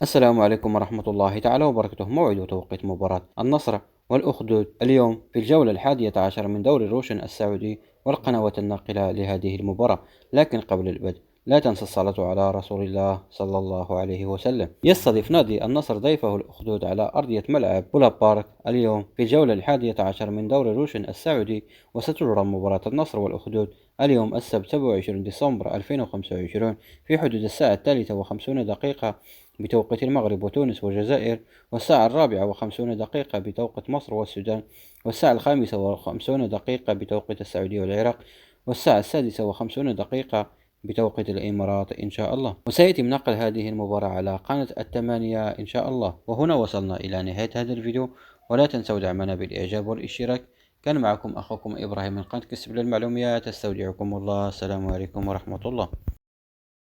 السلام عليكم ورحمة الله تعالى وبركاته. موعد وتوقيت مباراة النصر والأخدود اليوم في الجولة 11 من دوري روشن السعودي والقنوات الناقلة لهذه المباراة. لكن قبل البدء لا تنسى الصلاة على رسول الله صلى الله عليه وسلم. يستضيف نادي النصر ضيفه الأخدود على أرضية ملعب بولا بارك اليوم في الجولة 11 من دوري روشن السعودي، وستجرى مباراة النصر والأخدود اليوم السبت 27 ديسمبر 2025 في حدود الساعة 3:50 بتوقيت المغرب وتونس والجزائر، والساعة 4:50 بتوقيت مصر والسودان، والساعة 5:50 بتوقيت السعودية والعراق، والساعة 6:50 بتوقيت الإمارات إن شاء الله. وسيتم نقل هذه المباراة على قناة الثمانية إن شاء الله. وهنا وصلنا إلى نهاية هذا الفيديو، ولا تنسوا دعمنا بالإعجاب والاشتراك. كان معكم أخوكم إبراهيم من قناة كسب للمعلومات. استودعكم الله. السلام عليكم ورحمة الله.